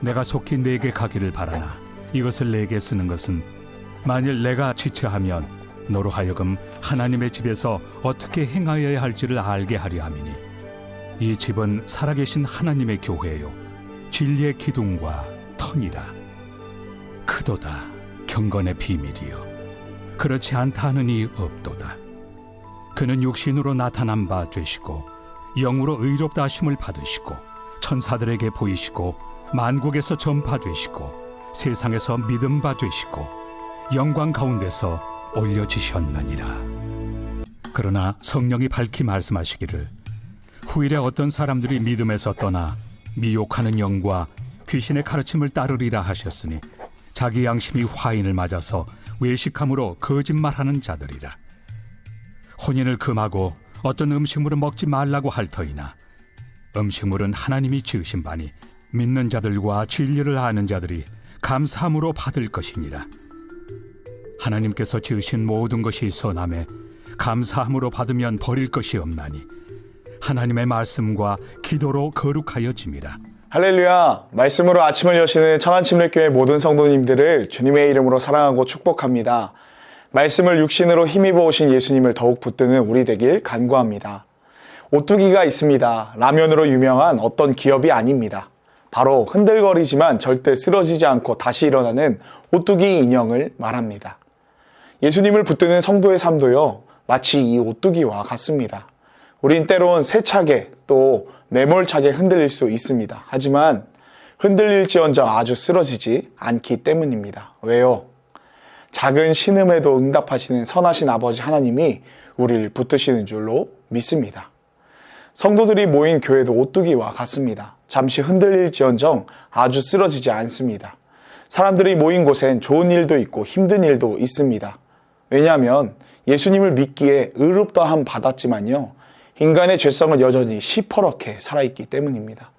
내가 속히 내게 가기를 바라나 이것을 내게 쓰는 것은 만일 내가 지체하면 너로 하여금 하나님의 집에서 어떻게 행하여야 할지를 알게 하려 함이니 이 집은 살아계신 하나님의 교회요 진리의 기둥과 터니라. 크도다 경건의 비밀이요 그렇지 않다 하는 이 없도다. 그는 육신으로 나타난 바 되시고 영으로 의롭다 하심을 받으시고 천사들에게 보이시고 만국에서 전파되시고 세상에서 믿음 바 되시고 영광 가운데서 올려지셨느니라. 그러나 성령이 밝히 말씀하시기를 후일에 어떤 사람들이 믿음에서 떠나 미혹하는 영과 귀신의 가르침을 따르리라 하셨으니 자기 양심이 화인을 맞아서 외식함으로 거짓말하는 자들이라. 혼인을 금하고 어떤 음식물을 먹지 말라고 할 터이나 음식물은 하나님이 지으신 바니 믿는 자들과 진리를 아는 자들이 감사함으로 받을 것이니라. 하나님께서 지으신 모든 것이 선하매 감사함으로 받으면 버릴 것이 없나니 하나님의 말씀과 기도로 거룩하여 짐이라. 할렐루야! 말씀으로 아침을 여시는 천안침례교회 모든 성도님들을 주님의 이름으로 사랑하고 축복합니다. 말씀을 육신으로 힘입어 오신 예수님을 더욱 붙드는 우리 되길 간구합니다. 오뚜기가 있습니다. 라면으로 유명한 어떤 기업이 아닙니다. 바로 흔들거리지만 절대 쓰러지지 않고 다시 일어나는 오뚜기 인형을 말합니다. 예수님을 붙드는 성도의 삶도요, 마치 이 오뚜기와 같습니다. 우린 때론 세차게 또 매몰차게 흔들릴 수 있습니다. 하지만 흔들릴지언정 아주 쓰러지지 않기 때문입니다. 왜요? 작은 신음에도 응답하시는 선하신 아버지 하나님이 우리를 붙드시는 줄로 믿습니다. 성도들이 모인 교회도 오뚜기와 같습니다. 잠시 흔들릴지언정 아주 쓰러지지 않습니다. 사람들이 모인 곳엔 좋은 일도 있고 힘든 일도 있습니다. 왜냐하면 예수님을 믿기에 의롭다함 받았지만요, 인간의 죄성은 여전히 시퍼렇게 살아있기 때문입니다.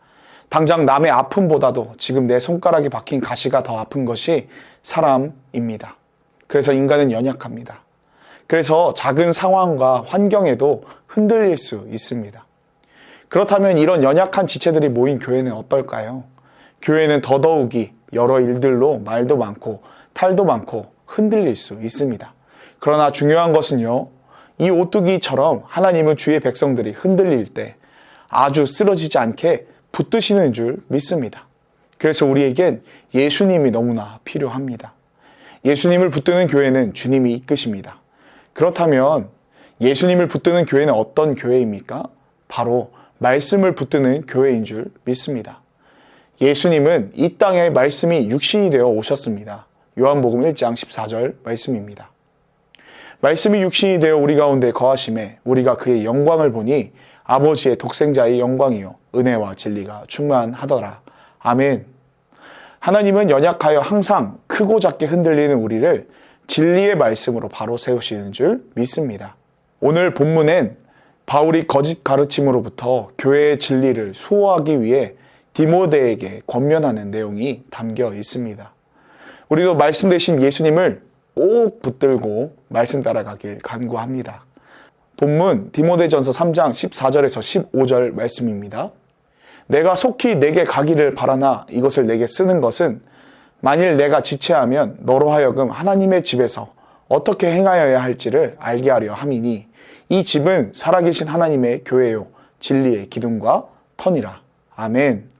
당장 남의 아픔보다도 지금 내 손가락에 박힌 가시가 더 아픈 것이 사람입니다. 그래서 인간은 연약합니다. 그래서 작은 상황과 환경에도 흔들릴 수 있습니다. 그렇다면 이런 연약한 지체들이 모인 교회는 어떨까요? 교회는 더더욱이 여러 일들로 말도 많고 탈도 많고 흔들릴 수 있습니다. 그러나 중요한 것은요, 이 오뚜기처럼 하나님은 주의 백성들이 흔들릴 때 아주 쓰러지지 않게 붙드시는 줄 믿습니다. 그래서 우리에겐 예수님이 너무나 필요합니다. 예수님을 붙드는 교회는 주님이 이끄십니다. 그렇다면 예수님을 붙드는 교회는 어떤 교회입니까? 바로 말씀을 붙드는 교회인 줄 믿습니다. 예수님은 이 땅에 말씀이 육신이 되어 오셨습니다. 요한복음 1장 14절 말씀입니다. 말씀이 육신이 되어 우리 가운데 거하심에 우리가 그의 영광을 보니 아버지의 독생자의 영광이요 은혜와 진리가 충만하더라. 아멘. 하나님은 연약하여 항상 크고 작게 흔들리는 우리를 진리의 말씀으로 바로 세우시는 줄 믿습니다. 오늘 본문엔 바울이 거짓 가르침으로부터 교회의 진리를 수호하기 위해 디모데에게 권면하는 내용이 담겨 있습니다. 우리도 말씀 되신 예수님을 꼭 붙들고 말씀 따라가길 간구합니다. 본문 디모데전서 3장 14절에서 15절 말씀입니다. 내가 속히 내게 가기를 바라나 이것을 내게 쓰는 것은 만일 내가 지체하면 너로 하여금 하나님의 집에서 어떻게 행하여야 할지를 알게 하려 함이니 이 집은 살아계신 하나님의 교회요 진리의 기둥과 터니라. 아멘.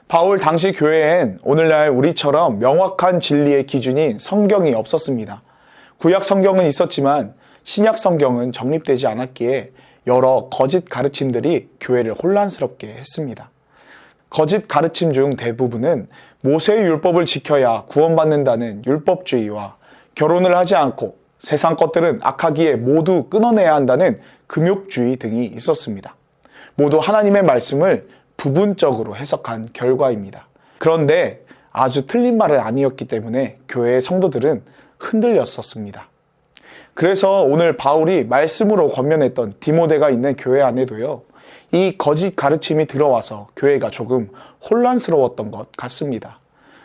바울 당시 교회엔 오늘날 우리처럼 명확한 진리의 기준인 성경이 없었습니다. 구약 성경은 있었지만 신약 성경은 정립되지 않았기에 여러 거짓 가르침들이 교회를 혼란스럽게 했습니다. 거짓 가르침 중 대부분은 모세의 율법을 지켜야 구원받는다는 율법주의와 결혼을 하지 않고 세상 것들은 악하기에 모두 끊어내야 한다는 금욕주의 등이 있었습니다. 모두 하나님의 말씀을 부분적으로 해석한 결과입니다. 그런데 아주 틀린 말은 아니었기 때문에 교회의 성도들은 흔들렸었습니다. 그래서 오늘 바울이 말씀으로 권면했던 디모데가 있는 교회 안에도요, 이 거짓 가르침이 들어와서 교회가 조금 혼란스러웠던 것 같습니다.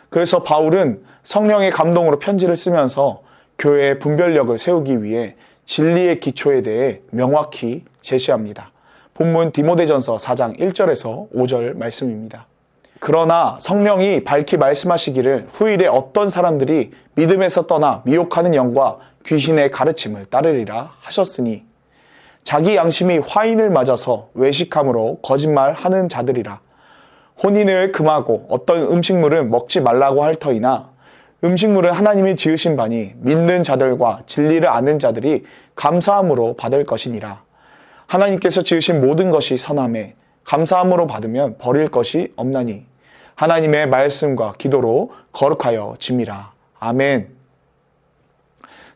그래서 바울은 성령의 감동으로 편지를 쓰면서 교회의 분별력을 세우기 위해 진리의 기초에 대해 명확히 제시합니다. 본문 디모데전서 4장 1절에서 5절 말씀입니다. 그러나 성령이 밝히 말씀하시기를 후일에 어떤 사람들이 믿음에서 떠나 미혹하는 영과 귀신의 가르침을 따르리라 하셨으니 자기 양심이 화인을 맞아서 외식함으로 거짓말하는 자들이라. 혼인을 금하고 어떤 음식물은 먹지 말라고 할 터이나 음식물은 하나님이 지으신 바니 믿는 자들과 진리를 아는 자들이 감사함으로 받을 것이니라. 하나님께서 지으신 모든 것이 선함에 감사함으로 받으면 버릴 것이 없나니 하나님의 말씀과 기도로 거룩하여 짐이라. 아멘.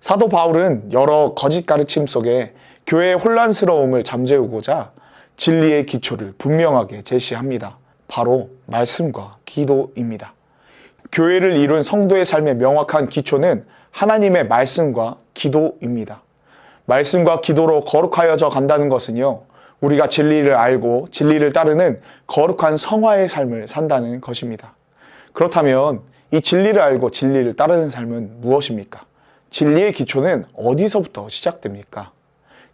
사도 바울은 여러 거짓 가르침 속에 교회의 혼란스러움을 잠재우고자 진리의 기초를 분명하게 제시합니다. 바로 말씀과 기도입니다. 교회를 이룬 성도의 삶의 명확한 기초는 하나님의 말씀과 기도입니다. 말씀과 기도로 거룩하여져 간다는 것은요, 우리가 진리를 알고 진리를 따르는 거룩한 성화의 삶을 산다는 것입니다. 그렇다면 이 진리를 알고 진리를 따르는 삶은 무엇입니까? 진리의 기초는 어디서부터 시작됩니까?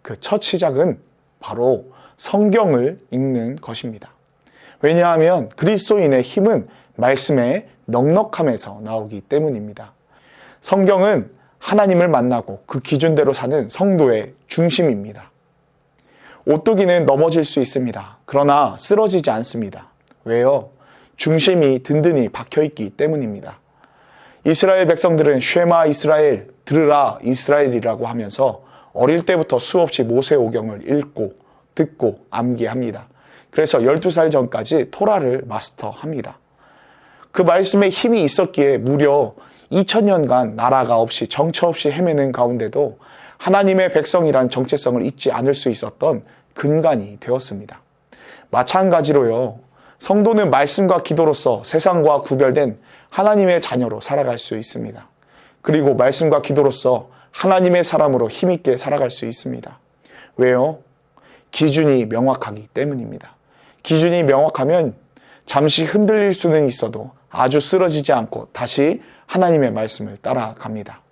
그 첫 시작은 바로 성경을 읽는 것입니다. 왜냐하면 그리스도인의 힘은 말씀의 넉넉함에서 나오기 때문입니다. 성경은 하나님을 만나고 그 기준대로 사는 성도의 중심입니다. 오뚜기는 넘어질 수 있습니다. 그러나 쓰러지지 않습니다. 왜요? 중심이 든든히 박혀있기 때문입니다. 이스라엘 백성들은 쉐마 이스라엘, 들으라 이스라엘이라고 하면서 어릴 때부터 수없이 모세오경을 읽고 듣고 암기합니다. 그래서 12살 전까지 토라를 마스터합니다. 그 말씀에 힘이 있었기에 무려 2000년간 나라가 없이 정처 없이 헤매는 가운데도 하나님의 백성이란 정체성을 잊지 않을 수 있었던 근간이 되었습니다. 마찬가지로요, 성도는 말씀과 기도로서 세상과 구별된 하나님의 자녀로 살아갈 수 있습니다. 그리고 말씀과 기도로서 하나님의 사람으로 힘있게 살아갈 수 있습니다. 왜요? 기준이 명확하기 때문입니다. 기준이 명확하면 잠시 흔들릴 수는 있어도 아주 쓰러지지 않고 다시 하나님의 말씀을 따라갑니다.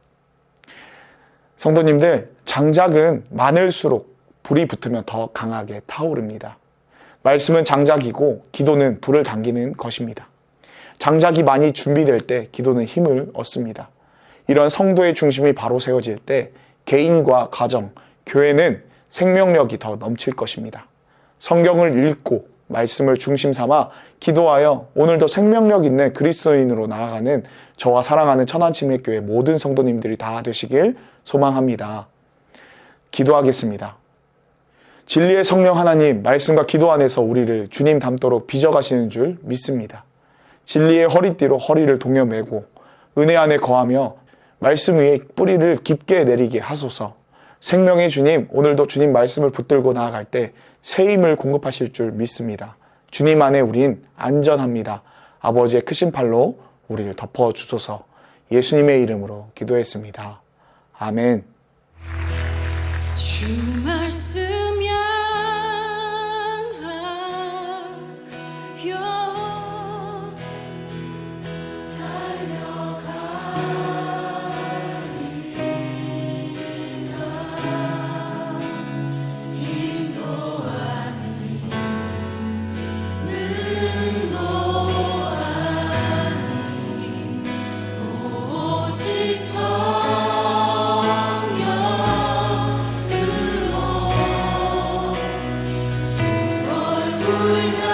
성도님들, 장작은 많을수록 불이 붙으면 더 강하게 타오릅니다. 말씀은 장작이고 기도는 불을 당기는 것입니다. 장작이 많이 준비될 때 기도는 힘을 얻습니다. 이런 성도의 중심이 바로 세워질 때 개인과 가정, 교회는 생명력이 더 넘칠 것입니다. 성경을 읽고 말씀을 중심 삼아 기도하여 오늘도 생명력 있는 그리스도인으로 나아가는 저와 사랑하는 천안침례교회 모든 성도님들이 다 되시길 소망합니다. 기도하겠습니다. 진리의 성령 하나님, 말씀과 기도 안에서 우리를 주님 닮도록 빚어가시는 줄 믿습니다. 진리의 허리띠로 허리를 동여매고 은혜 안에 거하며 말씀 위에 뿌리를 깊게 내리게 하소서. 생명의 주님, 오늘도 주님 말씀을 붙들고 나아갈 때 새 힘을 공급하실 줄 믿습니다. 주님 안에 우린 안전합니다. 아버지의 크신 팔로 우리를 덮어주소서. 예수님의 이름으로 기도했습니다. 아멘. 주 말씀 향하여 달려가리라. 힘도 아닌 능도 아닌 오직 성령으로 주 얼굴